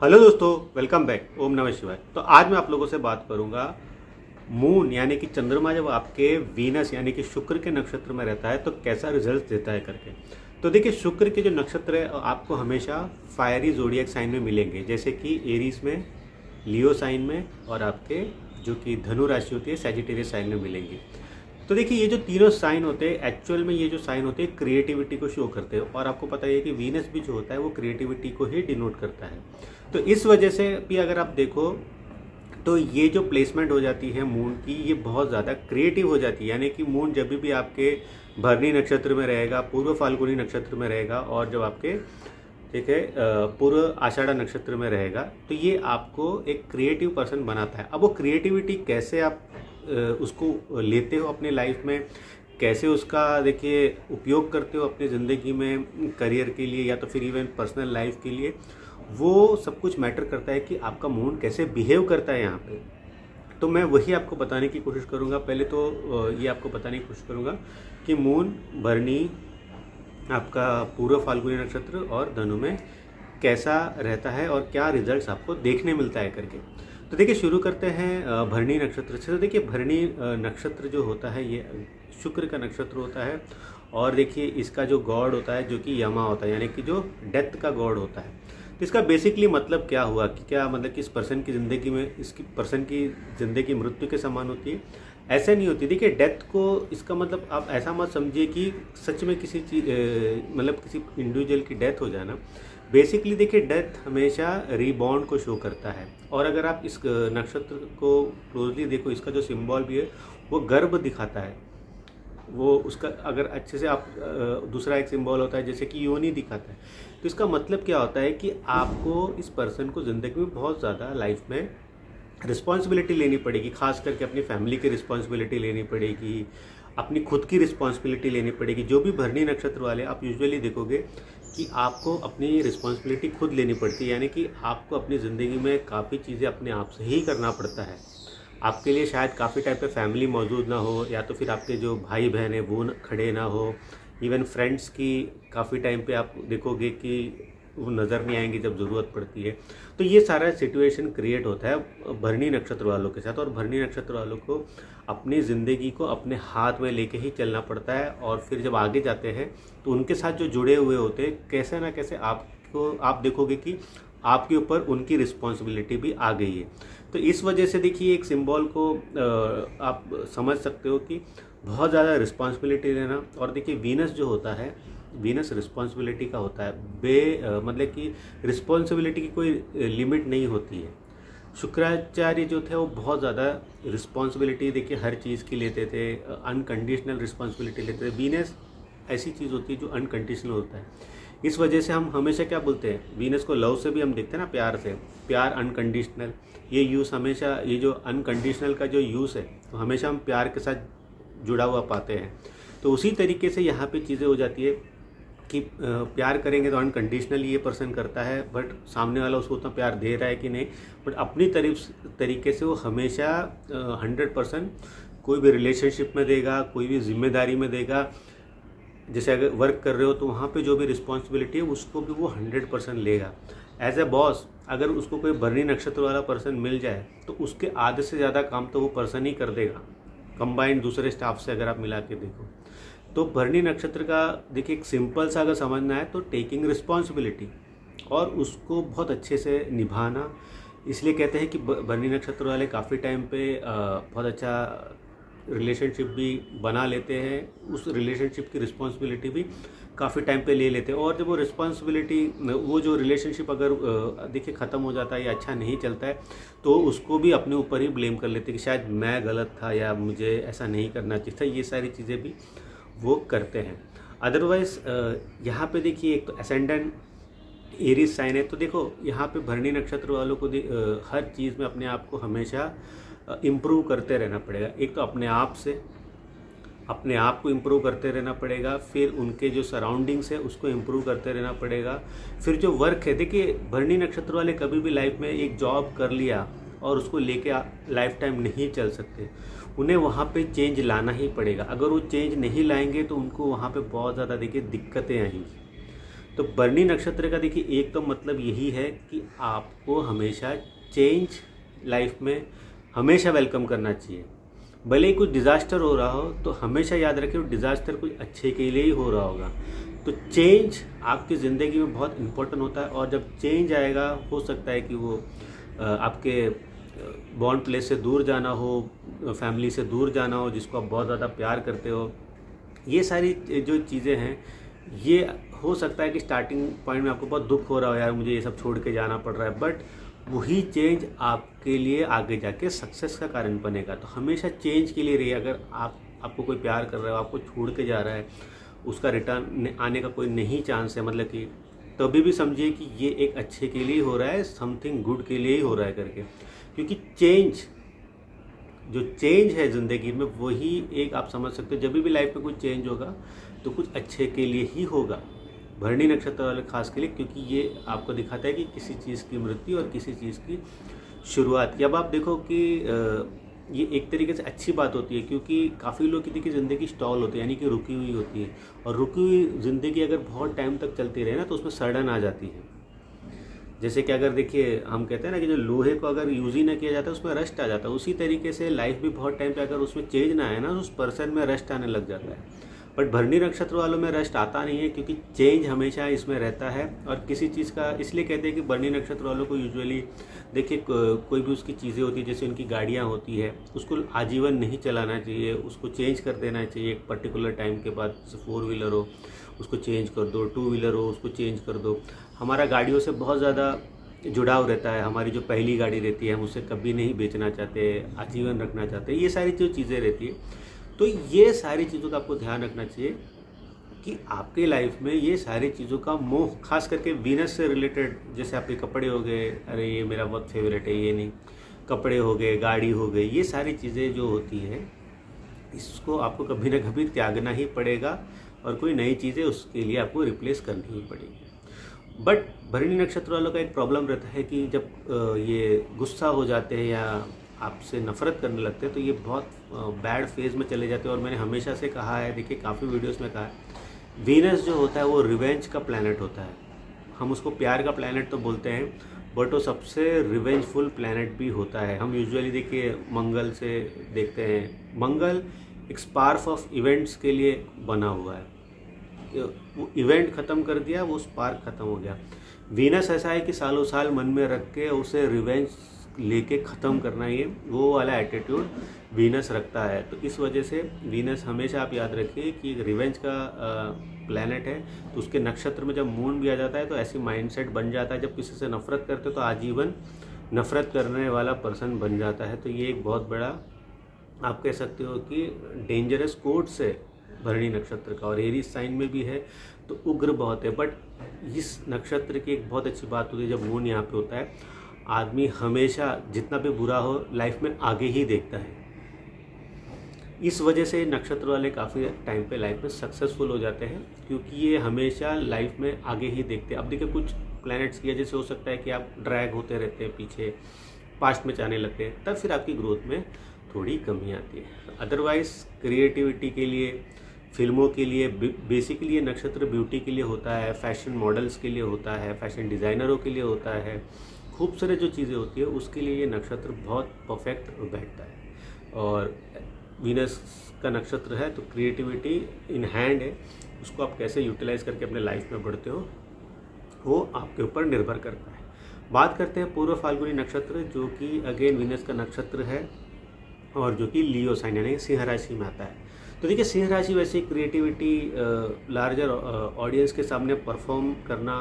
Hello दोस्तों, welcome back. ओम नमः शिवाय। तो आज मैं आप लोगों से बात करूंगा मून यानी कि चंद्रमा जब आपके वीनस यानी कि शुक्र के नक्षत्र में रहता है तो कैसा रिजल्ट देता है करके। तो देखिए, शुक्र के जो नक्षत्र है आपको हमेशा फायरी जोडियक साइन में मिलेंगे, जैसे कि एरीज में, लियो साइन में और आपके जो कि धनु राशि होती है सैजिटेरियस साइन में मिलेंगे। तो देखिए, ये जो तीनों साइन होते हैं एक्चुअल में ये जो साइन होते हैं क्रिएटिविटी को शो करते हैं, और आपको पता ही है कि वीनस भी जो होता है वो क्रिएटिविटी को ही डिनोट करता है। तो इस वजह से भी अगर आप देखो तो ये जो प्लेसमेंट हो जाती है मून की, ये बहुत ज़्यादा क्रिएटिव हो जाती है। यानी कि मून जब भी आपके भरणी नक्षत्र में रहेगा, पूर्व फाल्गुनी नक्षत्र में रहेगा, और जब आपके ठीक है पूर्व आषाढ़ा नक्षत्र में रहेगा, तो ये आपको एक क्रिएटिव पर्सन बनाता है। अब वो क्रिएटिविटी कैसे आप उसको लेते हो अपने लाइफ में, कैसे उसका देखिए उपयोग करते हो अपनी ज़िंदगी में, करियर के लिए या तो फिर इवन पर्सनल लाइफ के लिए, वो सब कुछ मैटर करता है कि आपका मून कैसे बिहेव करता है यहाँ पे। तो मैं वही आपको बताने की कोशिश करूँगा। पहले तो ये आपको बताने की कोशिश करूँगा कि मून भरणी आपका पूर्व फाल्गुनी नक्षत्र और धनु में कैसा रहता है और क्या रिजल्ट्स आपको देखने मिलता है करके। तो देखिए, शुरू करते हैं भरणी नक्षत्र से। तो देखिए, भरणी नक्षत्र जो होता है ये शुक्र का नक्षत्र होता है, और देखिए इसका जो गॉड होता है जो कि यमा होता है, यानी कि जो डेथ का गॉड होता है। तो इसका बेसिकली मतलब क्या हुआ कि क्या मतलब कि इस पर्सन की ज़िंदगी में, इसकी पर्सन की ज़िंदगी मृत्यु के समान होती है? ऐसे नहीं होती। देखिए, डेथ को इसका मतलब आप ऐसा मत समझिए कि सच में किसी चीज़ मतलब किसी इंडिविजुअल की डेथ हो जाना। बेसिकली देखिए, डेथ हमेशा रीबॉर्न को शो करता है। और अगर आप इस नक्षत्र को क्लोजली देखो, इसका जो सिंबल भी है वो गर्भ दिखाता है। वो उसका अगर अच्छे से आप दूसरा एक सिंबल होता है जैसे कि योनि दिखाता है। तो इसका मतलब क्या होता है कि आपको इस पर्सन को ज़िंदगी में बहुत ज़्यादा लाइफ में रिस्पॉन्सिबिलिटी लेनी पड़ेगी, खास करके अपनी फैमिली की रिस्पॉन्सिबिलिटी लेनी पड़ेगी, अपनी खुद की रिस्पॉन्सिबिलिटी लेनी पड़ेगी। जो भी भरणी नक्षत्र वाले आप यूजुअली देखोगे कि आपको अपनी रिस्पॉन्सिबिलिटी खुद लेनी पड़ती है, यानी कि आपको अपनी ज़िंदगी में काफ़ी चीज़ें अपने आप से ही करना पड़ता है। आपके लिए शायद काफ़ी टाइम पे फैमिली मौजूद ना हो, या तो फिर आपके जो भाई बहन हैं वो खड़े ना हो, इवन फ्रेंड्स की काफ़ी टाइम पे आप देखोगे कि वो नज़र नहीं आएंगे जब ज़रूरत पड़ती है। तो ये सारा सिचुएशन क्रिएट होता है भरणी नक्षत्र वालों के साथ, और भरणी नक्षत्र वालों को अपनी ज़िंदगी को अपने हाथ में लेके ही चलना पड़ता है। और फिर जब आगे जाते हैं तो उनके साथ जो जुड़े हुए होते हैं, कैसे ना कैसे आपको आप देखोगे कि आपके ऊपर उनकी रिस्पॉन्सिबिलिटी भी आ गई है। तो इस वजह से देखिए, एक सिंबल को आप समझ सकते हो कि बहुत ज़्यादा रिस्पॉन्सिबिलिटी लेना। और देखिए, वीनस जो होता है, वीनस रिस्पॉन्सिबिलिटी का होता है। मतलब कि रिस्पॉन्सिबिलिटी की कोई लिमिट नहीं होती है। शुक्राचार्य जो थे वो बहुत ज़्यादा रिस्पॉन्सिबिलिटी देखिए हर चीज़ की लेते थे, अनकंडीशनल रिस्पॉन्सिबिलिटी लेते थे। वीनस ऐसी चीज़ होती है जो अनकंडीशनल होता है। इस वजह से हम हमेशा क्या बोलते हैं, वीनस को लव से भी हम देखते हैं ना, प्यार से, प्यार अनकंडीशनल। ये यूज़ हमेशा, ये जो अनकंडीशनल का जो यूज़ है तो हमेशा हम प्यार के साथ जुड़ा हुआ पाते हैं। तो उसी तरीके से यहाँ पे चीज़ें हो जाती है कि प्यार करेंगे तो अनकंडीशनली ये पर्सन करता है, बट सामने वाला उसको उतना प्यार दे रहा है कि नहीं, बट अपनी तरीके से वो हमेशा 100% कोई भी रिलेशनशिप में देगा, कोई भी जिम्मेदारी में देगा। जैसे अगर वर्क कर रहे हो तो वहाँ पे जो भी रिस्पॉन्सिबिलिटी है उसको भी वो 100% लेगा। एज ए बॉस अगर उसको कोई भरणी नक्षत्र वाला पर्सन मिल जाए तो उसके आधे से ज़्यादा काम तो वो पर्सन ही कर देगा, कंबाइंड दूसरे स्टाफ से अगर आप मिला के देखो। तो भरणी नक्षत्र का देखिए एक सिंपल सा अगर समझना है तो टेकिंग रिस्पॉन्सिबिलिटी और उसको बहुत अच्छे से निभाना। इसलिए कहते हैं कि भरणी नक्षत्र वाले काफ़ी टाइम पे बहुत अच्छा रिलेशनशिप भी बना लेते हैं, उस रिलेशनशिप की रिस्पॉन्सिबिलिटी भी काफ़ी टाइम पे ले लेते हैं। और जब वो रिस्पॉन्सिबिलिटी, वो जो रिलेशनशिप अगर देखिए ख़त्म हो जाता है या अच्छा नहीं चलता है तो उसको भी अपने ऊपर ही ब्लेम कर लेते हैं कि शायद मैं गलत था या मुझे ऐसा नहीं करना चाहिए था। ये सारी चीज़ें भी वो करते हैं। अदरवाइज़ यहाँ पे देखिए, एक तो असेंडेंट एरीज साइन है, तो देखो यहाँ पे भरणी नक्षत्र वालों को हर चीज़ में अपने आप को हमेशा इम्प्रूव करते रहना पड़ेगा। एक तो अपने आप से, अपने आप को इम्प्रूव करते रहना पड़ेगा, फिर उनके जो सराउंडिंग्स है उसको इम्प्रूव करते रहना पड़ेगा, फिर जो वर्क है। देखिए, भरणी नक्षत्र वाले कभी भी लाइफ में एक जॉब कर लिया और उसको लेके लाइफ टाइम नहीं चल सकते, उन्हें वहाँ पे चेंज लाना ही पड़ेगा। अगर वो चेंज नहीं लाएंगे तो उनको वहाँ पे बहुत ज़्यादा देखिए दिक्कतें आएंगी। तो भरणी नक्षत्र का देखिए एक तो मतलब यही है कि आपको हमेशा चेंज लाइफ में हमेशा वेलकम करना चाहिए। भले ही कुछ डिज़ास्टर हो रहा हो तो हमेशा याद रखें वो डिज़ास्टर कुछ अच्छे के लिए ही हो रहा होगा। तो चेंज आपकी ज़िंदगी में बहुत इम्पोर्टेंट होता है, और जब चेंज आएगा हो सकता है कि वो आपके बॉन्ड प्लेस से दूर जाना हो, फैमिली से दूर जाना हो, जिसको आप बहुत ज़्यादा प्यार करते हो। ये सारी जो चीज़ें हैं, ये हो सकता है कि स्टार्टिंग पॉइंट में आपको बहुत दुख हो रहा हो, यार मुझे ये सब छोड़ के जाना पड़ रहा है, बट वही चेंज आपके लिए आगे जाके सक्सेस का कारण बनेगा। तो हमेशा चेंज के लिए रहिए। अगर आपको कोई प्यार कर रहा है, आपको छोड़ के जा रहा है, उसका रिटर्न आने का कोई नहीं चांस है, मतलब कि तभी भी समझिए कि ये एक अच्छे के लिए हो रहा है, समथिंग गुड के लिए ही हो रहा है करके। क्योंकि जो चेंज है ज़िंदगी में, वही एक आप समझ सकते हो, जब भी लाइफ में कुछ चेंज होगा तो कुछ अच्छे के लिए ही होगा। भरणी नक्षत्र वाले खास के लिए, क्योंकि ये आपको दिखाता है कि किसी चीज़ की मृत्यु और किसी चीज़ की शुरुआत। अब आप देखो कि ये एक तरीके से अच्छी बात होती है, क्योंकि काफ़ी लोग की ज़िंदगी स्टॉल होती है, यानी कि रुकी हुई होती है। और रुकी हुई ज़िंदगी अगर बहुत टाइम तक चलती रहे ना, तो उसमें सड़न आ जाती है। जैसे कि अगर देखिए, हम कहते हैं ना कि जो लोहे को अगर यूज़ ही ना किया जाता है उसमें रस्ट आ जाता है, उसी तरीके से लाइफ भी बहुत टाइम पे अगर उसमें चेंज ना आए ना, उस पर्सन में रस्ट आने लग जाता है। बट भरणी नक्षत्र वालों में रस्ट आता नहीं है, क्योंकि चेंज हमेशा इसमें रहता है। और किसी चीज़ का इसलिए कहते हैं कि भरणी नक्षत्र वालों को यूजुअली देखिए, कोई भी उसकी चीज़ें होती है, जैसे उनकी गाड़ियाँ होती है, उसको आजीवन नहीं चलाना चाहिए, उसको चेंज कर देना चाहिए एक पर्टिकुलर टाइम के बाद। जैसे 4 व्हीलर हो उसको चेंज कर दो, 2 व्हीलर हो उसको चेंज कर दो। हमारा गाड़ियों से बहुत ज़्यादा जुड़ाव रहता है, हमारी जो पहली गाड़ी रहती है हम उसे कभी नहीं बेचना चाहते, आजीवन रखना चाहते हैं, ये सारी जो चीज़ें रहती है। तो ये सारी चीज़ों का आपको ध्यान रखना चाहिए कि आपके लाइफ में ये सारी चीज़ों का मोह, खास करके वीनस से रिलेटेड, जैसे आपके कपड़े हो गए, अरे ये मेरा बहुत फेवरेट है, ये नहीं, कपड़े हो गए, गाड़ी हो गई, ये सारी चीज़ें जो होती हैं, इसको आपको कभी ना कभी त्यागना ही पड़ेगा, और कोई नई चीज़ें उसके लिए आपको रिप्लेस करनी ही पड़ेगी। बट भरणी नक्षत्र वालों का एक प्रॉब्लम रहता है कि जब ये गुस्सा हो जाते हैं या आपसे नफ़रत करने लगते हैं, तो ये बहुत बैड फेज़ में चले जाते हैं। और मैंने हमेशा से कहा है, देखिए काफ़ी वीडियोस में कहा है, वीनस जो होता है वो रिवेंज का प्लैनेट होता है। हम उसको प्यार का प्लैनेट तो बोलते हैं, बट वो सबसे रिवेंजफुल प्लैनेट भी होता है। हम यूजुअली देखिए मंगल से देखते हैं, मंगल एक स्पार्क ऑफ इवेंट्स के लिए बना हुआ है। वो इवेंट ख़त्म कर दिया, वो स्पार्क ख़त्म हो गया। वीनस ऐसा है कि सालों साल मन में रख के उसे रिवेंज लेके ख़त्म करना, ये वो वाला एटीट्यूड वीनस रखता है। तो इस वजह से वीनस हमेशा आप याद रखिए कि रिवेंज का प्लैनेट है। तो उसके नक्षत्र में जब मून भी आ जाता है तो ऐसी माइंडसेट बन जाता है, जब किसी से नफ़रत करते हो तो आजीवन नफ़रत करने वाला पर्सन बन जाता है। तो ये एक बहुत बड़ा आप कह सकते हो कि डेंजरस कोड्स है भरणी नक्षत्र का, और एरीज साइन में भी है तो उग्र बहुत है। बट इस नक्षत्र की एक बहुत अच्छी बात होती है, जब मून यहाँ पे होता है, आदमी हमेशा जितना भी बुरा हो लाइफ में आगे ही देखता है। इस वजह से नक्षत्र वाले काफ़ी टाइम पे लाइफ में सक्सेसफुल हो जाते हैं, क्योंकि ये हमेशा लाइफ में आगे ही देखते हैं। अब देखिए कुछ प्लैनेट्स की वजह से हो सकता है कि आप ड्रैग होते रहते हैं पीछे, पास्ट में जाने लगते हैं, तब फिर आपकी ग्रोथ में थोड़ी कमी आती है। अदरवाइज़ क्रिएटिविटी के लिए, फिल्मों के लिए, बेसिकली ये नक्षत्र ब्यूटी के लिए होता है, फैशन मॉडल्स के लिए होता है, फैशन डिज़ाइनरों के लिए होता है, खूबसूरत जो चीज़ें होती है उसके लिए ये नक्षत्र बहुत परफेक्ट बैठता है। और वीनस का नक्षत्र है तो क्रिएटिविटी इन हैंड है, उसको आप कैसे यूटिलाइज करके अपने लाइफ में बढ़ते हो वो आपके ऊपर निर्भर करता है। बात करते हैं पूर्व फाल्गुनी नक्षत्र, जो कि अगेन वीनस का नक्षत्र है और जो कि लियो साइन यानी सिंह राशि में आता है। तो देखिए सिंह राशि वैसे क्रिएटिविटी, लार्जर ऑडियंस के सामने परफॉर्म करना,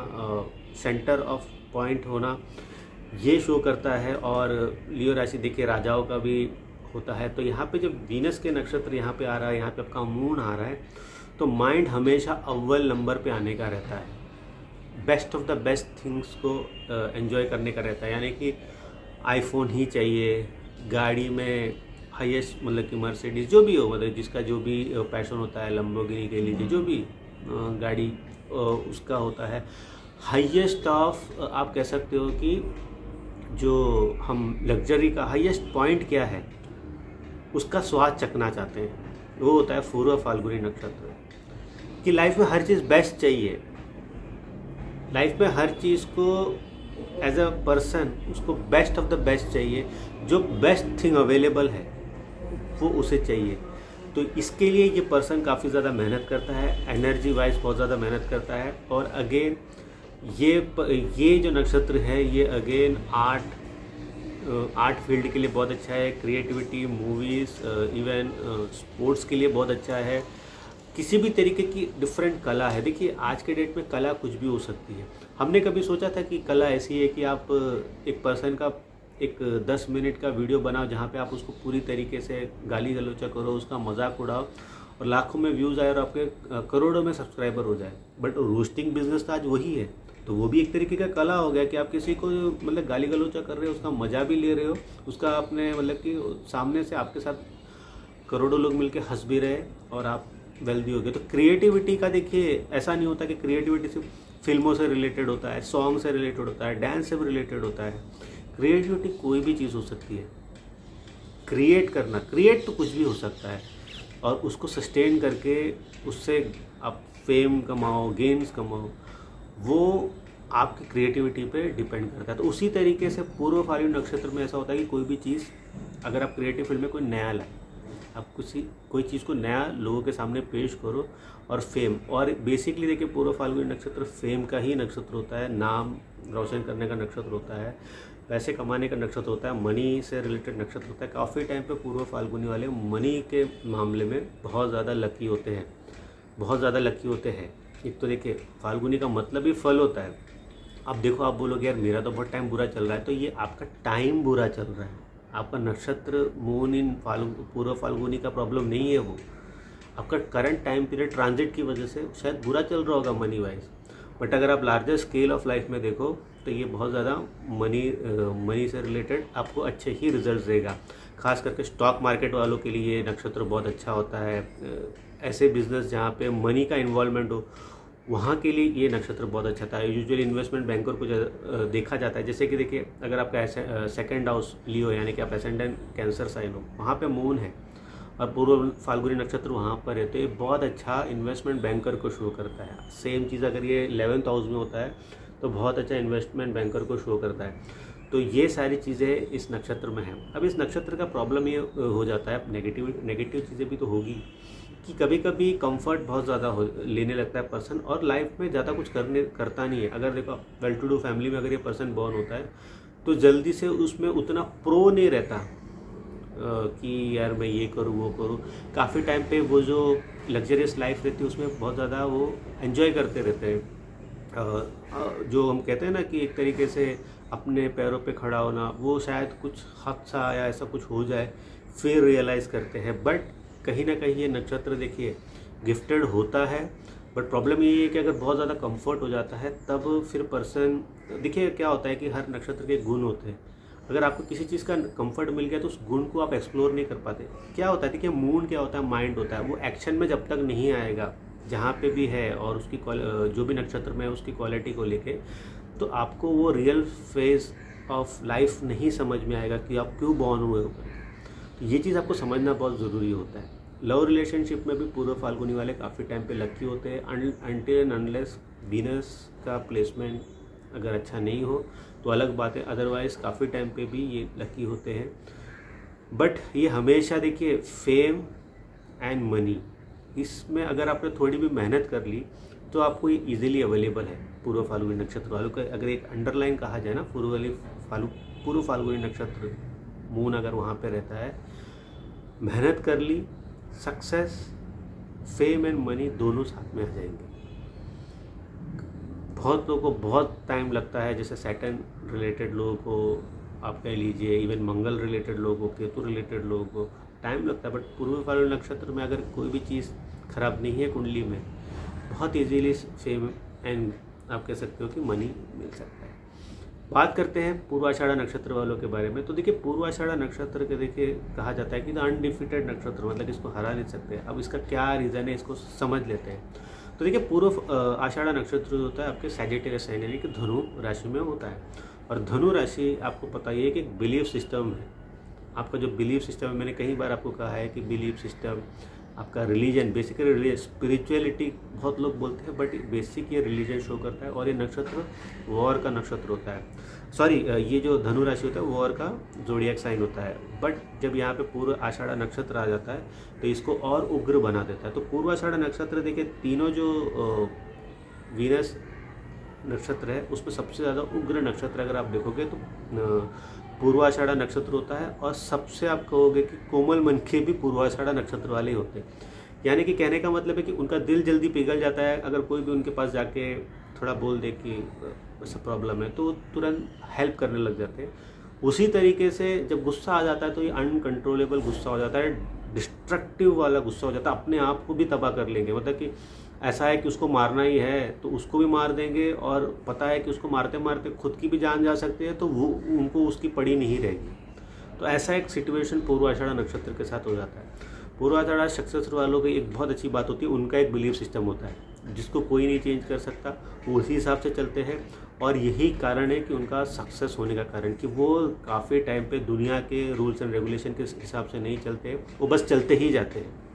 सेंटर ऑफ पॉइंट होना, ये शो करता है। और लियो राशि देखिए राजाओं का भी होता है। तो यहाँ पे जब वीनस के नक्षत्र यहाँ पे आ रहा है, यहाँ पे आपका मून आ रहा है, तो माइंड हमेशा अव्वल नंबर पे आने का रहता है, best of the best things को एंजॉय करने का रहता है। यानी कि आईफोन ही चाहिए, गाड़ी में हाईएस्ट, मतलब कि मर्सिडीज जो भी हो, मतलब जिसका जो भी पैशन होता है, लंबोर्गिनी के लिए जो भी गाड़ी उसका होता है। हाईएस्ट ऑफ आप कह सकते हो कि जो हम लग्जरी का हाईएस्ट पॉइंट क्या है उसका स्वाद चखना चाहते हैं, वो होता है पूर्व फाल्गुनी नक्षत्र। कि लाइफ में हर चीज़ बेस्ट चाहिए, लाइफ में हर चीज़ को एज अ पर्सन उसको बेस्ट ऑफ द बेस्ट चाहिए, जो बेस्ट थिंग अवेलेबल है वो उसे चाहिए। तो इसके लिए ये पर्सन काफ़ी ज़्यादा मेहनत करता है, एनर्जी वाइज बहुत ज़्यादा मेहनत करता है। और अगेन ये जो नक्षत्र है ये अगेन आर्ट फील्ड के लिए बहुत अच्छा है, क्रिएटिविटी, मूवीज़, इवन स्पोर्ट्स के लिए बहुत अच्छा है। किसी भी तरीके की डिफरेंट कला है। देखिए आज के डेट में कला कुछ भी हो सकती है। हमने कभी सोचा था कि कला ऐसी है कि आप एक पर्सन का एक 10 मिनट का वीडियो बनाओ जहाँ पे आप उसको पूरी तरीके से गाली गलौचा करो, उसका मजाक उड़ाओ और लाखों में व्यूज़ आए और आपके करोड़ों में सब्सक्राइबर हो जाए। बट रोस्टिंग बिजनेस तो आज वही है। तो वो भी एक तरीके का कला हो गया कि आप किसी को मतलब गाली गलौचा कर रहे हो, उसका मजा भी ले रहे हो, उसका आपने मतलब कि सामने से आपके साथ करोड़ों लोग मिलके हंस भी रहे और आप वेल्दी हो गए। तो क्रिएटिविटी का देखिए ऐसा नहीं होता कि क्रिएटिविटी सिर्फ फिल्मों से रिलेटेड होता है, सॉन्ग से रिलेटेड होता है, डांस से भी रिलेटेड होता है। क्रिएटिविटी कोई भी चीज़ हो सकती है। क्रिएट तो कुछ भी हो सकता है और उसको सस्टेन करके उससे आप फेम कमाओ, गेम्स कमाओ, वो आपकी क्रिएटिविटी पे डिपेंड करता है। तो उसी तरीके से पूर्व फाल्गुनी नक्षत्र में ऐसा होता है कि कोई भी चीज़ अगर आप क्रिएटिव फील्ड में कोई नया लाए, आप कोई चीज़ को नया लोगों के सामने पेश करो और फेम, और बेसिकली देखिए पूर्व फाल्गुनी नक्षत्र फेम का ही नक्षत्र होता है, नाम रोशन करने का नक्षत्र होता है, पैसे कमाने का नक्षत्र होता है, मनी से रिलेटेड नक्षत्र होता है। काफ़ी टाइम पे पूर्व फाल्गुनी वाले मनी के मामले में बहुत ज़्यादा लकी होते हैं, बहुत ज़्यादा लकी होते हैं। एक तो देखिए फाल्गुनी का मतलब ही फल होता है। अब देखो आप बोलोगे यार मेरा तो बहुत टाइम बुरा चल रहा है, तो ये आपका टाइम बुरा चल रहा है। आपका नक्षत्र मून इन पूर्व फाल्गुनी का प्रॉब्लम नहीं है, वो आपका करंट टाइम पीरियड ट्रांजिट की वजह से शायद बुरा चल रहा होगा मनी वाइज। बट अगर आप लार्जर स्केल ऑफ लाइफ में देखो तो ये बहुत ज़्यादा मनी से रिलेटेड आपको अच्छे ही रिजल्ट देगा। खास करके स्टॉक मार्केट वालों के लिए ये नक्षत्र बहुत अच्छा होता है। ऐसे बिजनेस जहाँ पे मनी का इन्वॉल्वमेंट हो वहाँ के लिए ये नक्षत्र बहुत अच्छा था। यूजुअली इन्वेस्टमेंट बैंकर को देखा जाता है, जैसे कि देखिए अगर आपका सेकंड हाउस लियो यानी कि आप एसेंडेंट कैंसर साइन हो, वहाँ पे मून है और पूर्व फाल्गुनी नक्षत्र वहाँ पर है, तो ये बहुत अच्छा इन्वेस्टमेंट बैंकर को शो करता है। सेम चीज़ अगर ये 11th हाउस में होता है तो बहुत अच्छा इन्वेस्टमेंट बैंकर को शो करता है। तो ये सारी चीज़ें इस नक्षत्र में हैं। अब इस नक्षत्र का प्रॉब्लम ये हो जाता है, नेगेटिव चीज़ें भी तो होगी कि कभी कभी कंफर्ट बहुत ज़्यादा लेने लगता है पर्सन और लाइफ में ज़्यादा कुछ करता नहीं है। अगर देखो वेल टू डू फैमिली में अगर ये पर्सन बॉर्न होता है तो जल्दी से उसमें उतना प्रो नहीं रहता कि यार मैं ये करूँ वो करूँ। काफ़ी टाइम पे वो जो लग्जरियस लाइफ रहती है उसमें बहुत ज़्यादा वो एंजॉय करते रहते हैं। जो हम कहते हैं ना कि एक तरीके से अपने पैरों पे खड़ा होना, वो शायद कुछ हादसा या ऐसा कुछ हो जाए फिर रियलाइज़ करते हैं। बट कहीं ना कहीं ये नक्षत्र देखिए गिफ्टेड होता है। बट प्रॉब्लम ये है कि अगर बहुत ज़्यादा कंफर्ट हो जाता है तब फिर पर्सन, देखिए क्या होता है कि हर नक्षत्र के गुण होते हैं। अगर आपको किसी चीज़ का कंफर्ट मिल गया तो उस गुण को आप एक्सप्लोर नहीं कर पाते। क्या होता है देखिए मून क्या होता है, माइंड होता है, वो एक्शन में जब तक नहीं आएगा जहाँ पे भी है और उसकी जो भी नक्षत्र में है उसकी क्वालिटी को लेके, तो आपको वो रियल फेज ऑफ लाइफ नहीं समझ में आएगा कि आप क्यों बॉर्न हुए हो। तो ये चीज़ आपको समझना बहुत ज़रूरी होता है। लव रिलेशनशिप में भी पूर्व फाल्गुनी वाले काफ़ी टाइम पे लकी होते हैं अनटिल एंड अनलेस वीनस का प्लेसमेंट अगर अच्छा नहीं हो तो अलग बात है, अदरवाइज़ काफ़ी टाइम पे भी ये लकी होते हैं। बट ये हमेशा देखिए फेम एंड मनी, इसमें अगर आपने थोड़ी भी मेहनत कर ली तो आपको ये ईजिली अवेलेबल है। पूर्व फाल्गुनी नक्षत्र वालों का अगर एक अंडरलाइन कहा जाए ना, पूर्व फाल्गुनी नक्षत्र मून अगर वहाँ पे रहता है, मेहनत कर ली, सक्सेस, फेम एंड मनी दोनों साथ में आ जाएंगे। बहुत लोगों को बहुत टाइम लगता है, जैसे सैटर्न रिलेटेड लोगों को आप कह लीजिए, इवन मंगल रिलेटेड लोगों को, केतु रिलेटेड लोगों को टाइम लगता है। बट पूर्व फाल्गुनी नक्षत्र में अगर कोई भी चीज़ खराब नहीं है कुंडली में, बहुत इजीली फेम एंड आप कह सकते हो कि मनी मिल सकता है। बात करते हैं पूर्वाषाढ़ा नक्षत्र वालों के बारे में। तो देखिए पूर्वाषाढ़ा नक्षत्र के देखिए कहा जाता है कि द अनडिफिटेड नक्षत्र, मतलब इसको हरा नहीं सकते। अब इसका क्या रीज़न है इसको समझ लेते हैं। तो देखिए पूर्व आषाढ़ा नक्षत्र जो होता है आपके सैजिटेरियस साइन यानी कि धनु राशि में होता है। और धनु राशि आपको पता ही है कि एक बिलीफ सिस्टम है। आपका जो बिलीफ सिस्टम है, मैंने कई बार आपको कहा है कि बिलीफ सिस्टम आपका रिलीजन, बेसिकली रिलीजन, स्पिरिचुअलिटी बहुत लोग बोलते हैं, बट बेसिक ये रिलीजन शो करता है। और ये नक्षत्र वॉर का नक्षत्र होता है, सॉरी ये जो धनु राशि होता है वॉर का जोडिएक साइन होता है। बट जब यहाँ पे पूर्व आषाढ़ा नक्षत्र आ जाता है तो इसको और उग्र बना देता है। तो पूर्व आषाढ़ा नक्षत्र देखिए, तीनों जो वीनस नक्षत्र है उसमें सबसे ज़्यादा उग्र नक्षत्र अगर आप देखोगे तो पूर्वाषाढ़ा नक्षत्र होता है। और सबसे आप कहोगे कि कोमल मन के भी पूर्वाषाढ़ा नक्षत्र वाले ही होते हैं। यानी कि कहने का मतलब है कि उनका दिल जल्दी पिघल जाता है, अगर कोई भी उनके पास जाके थोड़ा बोल दे कि ऐसा प्रॉब्लम है तो तुरंत हेल्प करने लग जाते हैं। उसी तरीके से जब गुस्सा आ जाता है तो ये अनकंट्रोलेबल गुस्सा हो जाता है, डिस्ट्रक्टिव वाला गुस्सा हो जाता है, अपने आप को भी तबाह कर लेंगे। मतलब कि ऐसा है कि उसको मारना ही है तो उसको भी मार देंगे, और पता है कि उसको मारते मारते खुद की भी जान जा सकती है, तो वो उनको उसकी पड़ी नहीं रहेगी। तो ऐसा एक सिचुएशन पूर्वाषाढ़ा नक्षत्र के साथ हो जाता है। पूर्वाषाढ़ा नक्षत्र वालों की एक बहुत अच्छी बात होती है, उनका एक बिलीफ सिस्टम होता है जिसको कोई नहीं चेंज कर सकता, वो उसी हिसाब से चलते हैं। और यही कारण है कि उनका सक्सेस होने का कारण कि वो काफ़ी टाइम पे दुनिया के रूल्स एंड रेगुलेशन के हिसाब से नहीं चलते, वो बस चलते ही जाते हैं।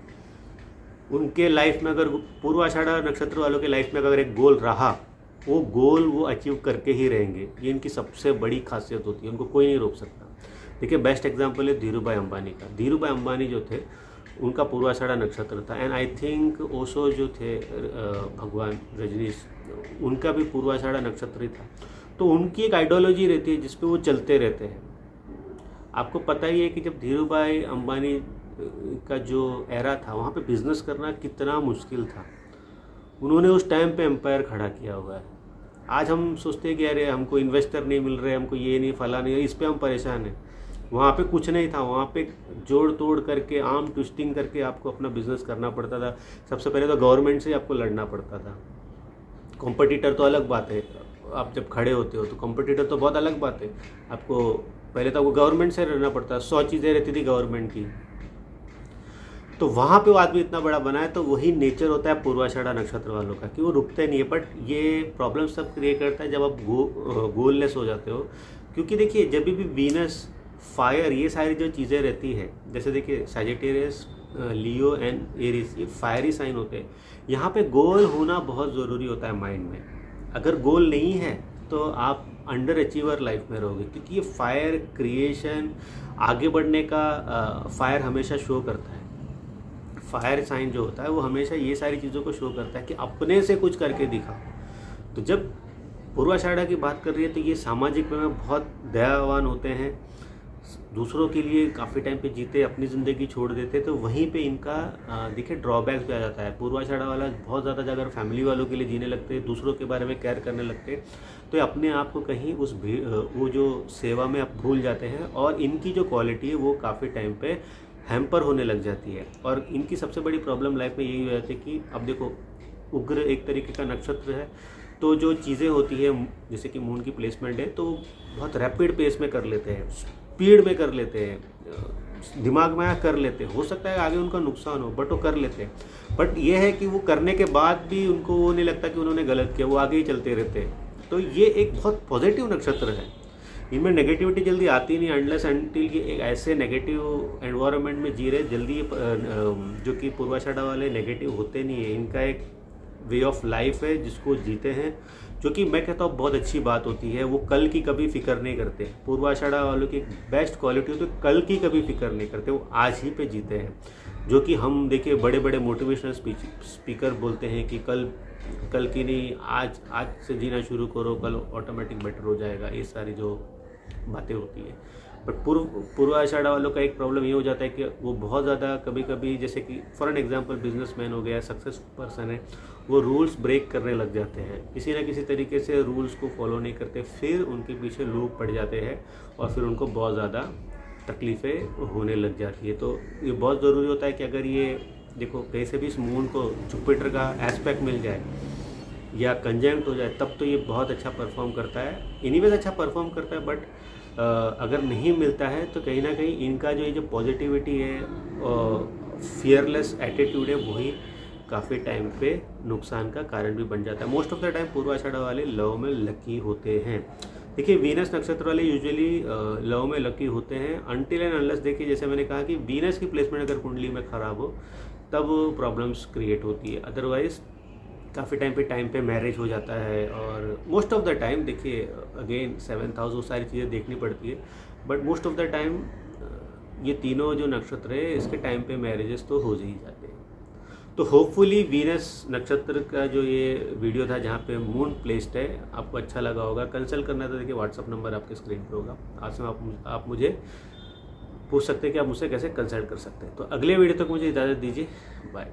उनके लाइफ में अगर पूर्वाषाढ़ा नक्षत्र वालों के लाइफ में अगर एक गोल रहा, वो गोल वो अचीव करके ही रहेंगे। ये इनकी सबसे बड़ी खासियत होती है, उनको कोई नहीं रोक सकता। देखिए बेस्ट एग्जांपल है धीरू भाई अंबानी का। धीरू भाई अंबानी जो थे उनका पूर्वाषाढ़ा नक्षत्र था, एंड आई थिंक ओशो जो थे भगवान रजनीश, उनका भी पूर्वाषाढ़ा नक्षत्र ही था। तो उनकी एक आइडियोलॉजी रहती है जिस पे वो चलते रहते हैं। आपको पता ही है कि जब धीरू भाई अंबानी का जो एरा था वहाँ पे बिजनेस करना कितना मुश्किल था, उन्होंने उस टाइम पे एम्पायर खड़ा किया हुआ है। आज हम सोचते हैं कि अरे हमको इन्वेस्टर नहीं मिल रहे, हमको ये नहीं फला नहीं, इस पे हम परेशान हैं। वहाँ पे कुछ नहीं था, वहाँ पे जोड़ तोड़ करके आर्म ट्विस्टिंग करके आपको अपना बिजनेस करना पड़ता था। सबसे पहले तो गवर्नमेंट से आपको लड़ना पड़ता था। कॉम्पिटिटर तो अलग बात है, आप जब खड़े होते हो तो कॉम्पिटिटर तो बहुत अलग बात है। आपको पहले तो आपको गवर्नमेंट से लड़ना पड़ता, 100 चीज़ें रहती थी गवर्नमेंट की। तो वहाँ पे वो आदमी इतना बड़ा बना है। तो वही नेचर होता है पूर्वाषाढ़ा नक्षत्र वालों का कि वो रुकते नहीं है। बट ये प्रॉब्लम सब क्रिएट करता है जब आप गोललेस हो जाते हो। क्योंकि देखिए जब भी वीनस, फायर, ये सारी जो चीज़ें रहती है, जैसे देखिए सैजिटेरियस, लियो एंड एरीज, ये फायरी साइन होते हैं। यहाँ पे गोल होना बहुत ज़रूरी होता है माइंड में। अगर गोल नहीं है तो आप अंडर अचीवर लाइफ में रहोगे, क्योंकि ये फायर क्रिएशन, आगे बढ़ने का फायर हमेशा शो करता है। फायर साइन जो होता है वो हमेशा ये सारी चीज़ों को शो करता है कि अपने से कुछ करके दिखा। तो जब पूर्वाषाढ़ा की बात कर रही है तो ये सामाजिक में बहुत दयावान होते हैं, दूसरों के लिए काफ़ी टाइम पे जीते, अपनी ज़िंदगी छोड़ देते। तो वहीं पे इनका देखिए ड्रॉबैक्स भी आ जाता है। पूर्वाषाढ़ा वाला बहुत ज़्यादा अगर फैमिली वालों के लिए जीने लगते हैं, दूसरों के बारे में केयर करने लगते हैं, तो अपने आप को कहीं उस वो जो सेवा में आप भूल जाते हैं, और इनकी जो क्वालिटी है वो काफ़ी टाइम पे हैम्पर होने लग जाती है। और इनकी सबसे बड़ी प्रॉब्लम लाइफ में यही हो जाती है कि अब देखो उग्र एक तरीके का नक्षत्र है, तो जो चीज़ें होती है जैसे कि मून की प्लेसमेंट है तो बहुत रैपिड पेस में कर लेते हैं, स्पीड में कर लेते हैं, दिमाग में कर लेते हैं। हो सकता है आगे उनका नुकसान हो, बट वो कर लेते हैं। बट ये है कि वो करने के बाद भी उनको वो नहीं लगता कि उन्होंने गलत किया, वो आगे ही चलते रहते हैं। तो ये एक बहुत पॉजिटिव नक्षत्र है, इनमें नेगेटिविटी जल्दी आती नहीं अनलेस अनटिल ये एक ऐसे नेगेटिव एनवायरनमेंट में जी रहे जल्दी, जो कि पूर्वाषाढ़ा वाले नेगेटिव होते नहीं है। इनका एक वे ऑफ लाइफ है जिसको जीते हैं, जो कि मैं कहता हूँ बहुत अच्छी बात होती है। वो कल की कभी फिक्र नहीं करते। पूर्वाषाढ़ा वालों की बेस्ट क्वालिटी होती है, कल की कभी फिक्र नहीं करते, वो आज ही पे जीते हैं। जो कि हम देखिए बड़े बड़े मोटिवेशनल स्पीकर बोलते हैं कि कल की नहीं, आज से जीना शुरू करो, कल ऑटोमेटिक बेटर हो जाएगा, ये सारी जो बातें होती है। बट पूर्वाषाढ़ा वालों का एक प्रॉब्लम ये हो जाता है कि वो बहुत ज़्यादा कभी कभी, जैसे कि फॉर एन एग्जांपल बिजनेसमैन हो गया, सक्सेसफुल पर्सन है, वो रूल्स ब्रेक करने लग जाते हैं, किसी ना किसी तरीके से रूल्स को फॉलो नहीं करते, फिर उनके पीछे लोग पड़ जाते हैं और फिर उनको बहुत ज़्यादा तकलीफ़ें होने लग जाती है। तो ये बहुत ज़रूरी होता है कि अगर ये देखो कहीं से भी इस मून को जुपिटर का एस्पेक्ट मिल जाए या कंजंक्ट हो जाए, तब तो ये बहुत अच्छा परफॉर्म करता है। एनीवेज अच्छा परफॉर्म करता है, बट अगर नहीं मिलता है तो कहीं ना कहीं इनका जो ये जो पॉजिटिविटी है, फियरलेस एटीट्यूड है, वही काफ़ी टाइम पे नुकसान का कारण भी बन जाता है। मोस्ट ऑफ द टाइम पूर्वाषाढ़ा वाले लव में लकी होते हैं। देखिए वीनस नक्षत्र वाले यूजुअली लव में लकी होते हैं अनटिल एंड अनलेस, देखिए जैसे मैंने कहा कि वीनस की प्लेसमेंट अगर कुंडली में ख़राब हो तब प्रॉब्लम्स क्रिएट होती है। अदरवाइज काफ़ी टाइम पे मैरिज हो जाता है। और मोस्ट ऑफ द टाइम देखिए, अगेन 7th हाउस वो सारी चीज़ें देखनी पड़ती है, but most of the time ये तीनों जो नक्षत्र है इसके टाइम पे मैरिजेस तो हो ही जाते हैं। तो होपफुली वीनस नक्षत्र का जो ये वीडियो था जहाँ पे मून प्लेस्ड है आपको अच्छा लगा होगा। कंसल्ट करना तो देखिए व्हाट्सअप नंबर आपके स्क्रीन पर होगा, आज में आप मुझे पूछ सकते हैं कि आप मुझसे कैसे कंसल्ट कर सकते हैं। तो अगले वीडियो तक मुझे इजाज़त दीजिए, बाय।